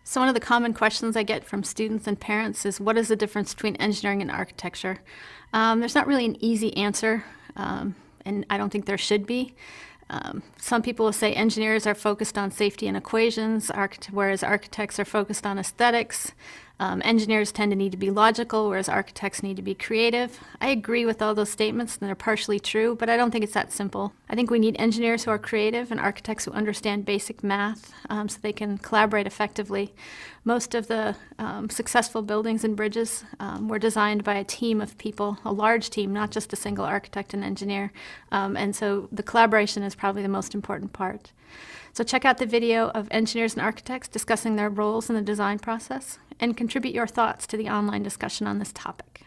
So one of the common questions I get from students and parents is, what is the difference between engineering and architecture? There's not really an easy answer, and I don't think there should be. Some people will say engineers are focused on safety and equations, whereas architects are focused on aesthetics. Engineers tend to need to be logical, whereas architects need to be creative. I agree with all those statements, and they're partially true, but I don't think it's that simple. I think we need engineers who are creative and architects who understand basic math so they can collaborate effectively. Most of the successful buildings and bridges were designed by a team of people, a large team, not just a single architect and engineer. And so the collaboration is probably the most important part. So check out the video of engineers and architects discussing their roles in the design process, and contribute your thoughts to the online discussion on this topic.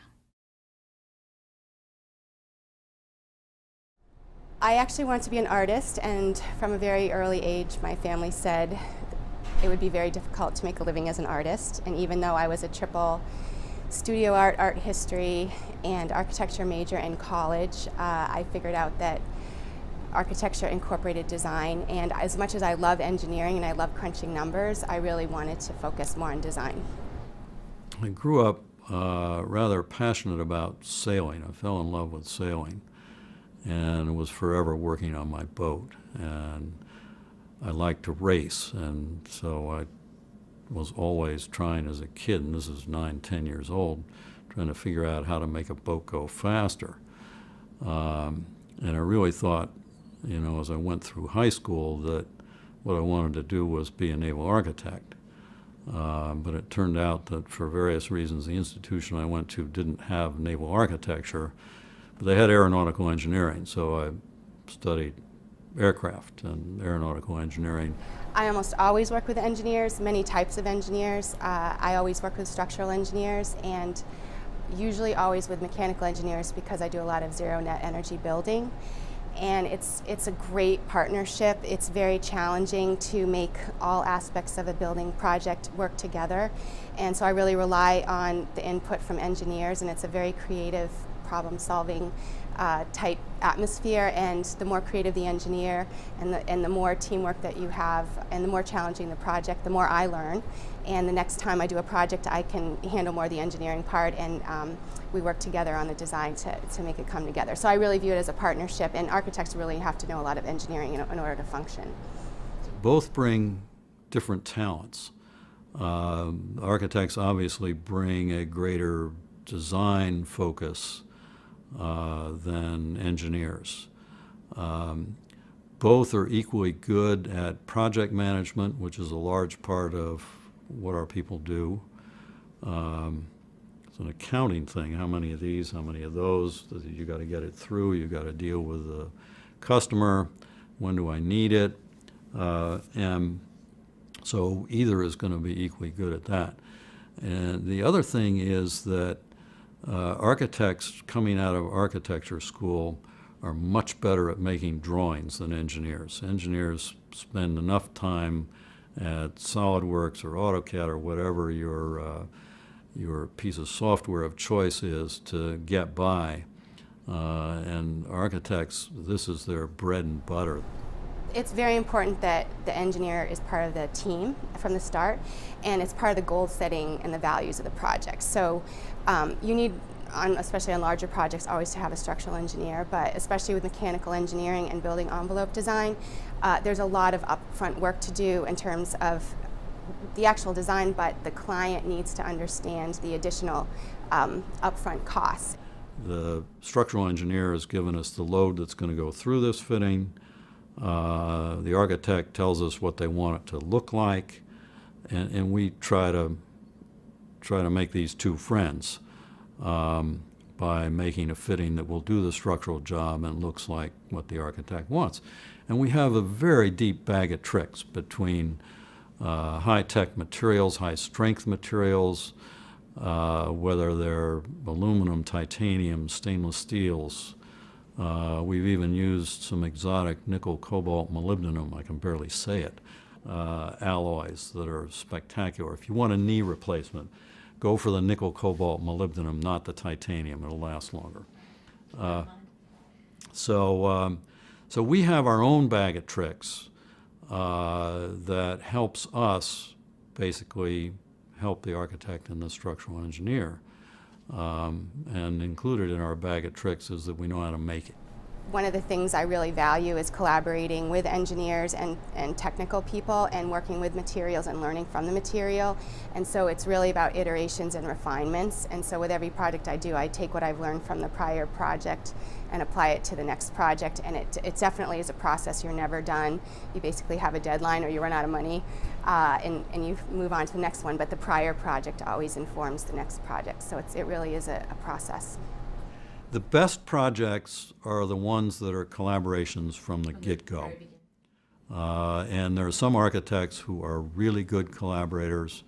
I actually wanted to be an artist, and from a very early age my family said it would be very difficult to make a living as an artist. And even though I was a triple studio art, art history, and architecture major in college, I figured out that architecture incorporated design, and as much as I love engineering and I love crunching numbers, I really wanted to focus more on design. I grew up rather passionate about sailing. I fell in love with sailing and was forever working on my boat. And I liked to race, and so I was always trying as a kid, and this is 9, 10 years old, trying to figure out how to make a boat go faster. And I really thought, you know, as I went through high school, that what I wanted to do was be a naval architect. But it turned out that for various reasons the institution I went to didn't have naval architecture, but they had aeronautical engineering, so I studied aircraft and aeronautical engineering. I almost always work with engineers, many types of engineers. I always work with structural engineers, and usually always with mechanical engineers because I do a lot of zero net energy building. And it's a great partnership. It's very challenging to make all aspects of a building project work together. And so I really rely on the input from engineers, and it's a very creative, problem-solving type atmosphere. And the more creative the engineer and the more teamwork that you have and the more challenging the project, the more I learn. And the next time I do a project, I can handle more of the engineering part, and we work together on the design to make it come together. So I really view it as a partnership, and architects really have to know a lot of engineering in order to function. Both bring different talents. Architects obviously bring a greater design focus than engineers. Both are equally good at project management, which is a large part of what our people do. It's an accounting thing. How many of these, how many of those? You got to get it through. You got to deal with the customer. When do I need it? And so either is going to be equally good at that. And the other thing is that architects coming out of architecture school are much better at making drawings than engineers. Engineers spend enough time at SolidWorks or AutoCAD or whatever your piece of software of choice is to get by. And architects, this is their bread and butter. It's very important that the engineer is part of the team from the start, and it's part of the goal setting and the values of the project. So you need, especially on larger projects, always to have a structural engineer, but especially with mechanical engineering and building envelope design, there's a lot of upfront work to do in terms of the actual design, but the client needs to understand the additional upfront costs. The structural engineer has given us the load that's going to go through this fitting. The architect tells us what they want it to look like, and we try to make these two friends by making a fitting that will do the structural job and looks like what the architect wants. And we have a very deep bag of tricks between high-tech materials, high-strength materials, whether they're aluminum, titanium, stainless steels. We've even used some exotic nickel, cobalt, molybdenum, I can barely say it, alloys that are spectacular. If you want a knee replacement, go for the nickel, cobalt, molybdenum, not the titanium. It'll last longer. So we have our own bag of tricks that helps us basically help the architect and the structural engineer. And included in our bag of tricks is that we know how to make it. One of the things I really value is collaborating with engineers and technical people and working with materials and learning from the material. And so it's really about iterations and refinements. And so with every project I do, I take what I've learned from the prior project and apply it to the next project. And it definitely is a process. You're never done. You basically have a deadline or you run out of money and you move on to the next one. But the prior project always informs the next project. So it really is a process. The best projects are the ones that are collaborations from the get-go. And there are some architects who are really good collaborators,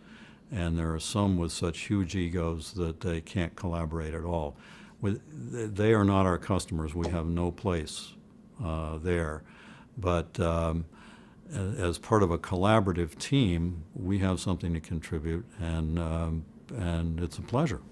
and there are some with such huge egos that they can't collaborate at all. They are not our customers. We have no place there. But as part of a collaborative team, we have something to contribute, and it's a pleasure.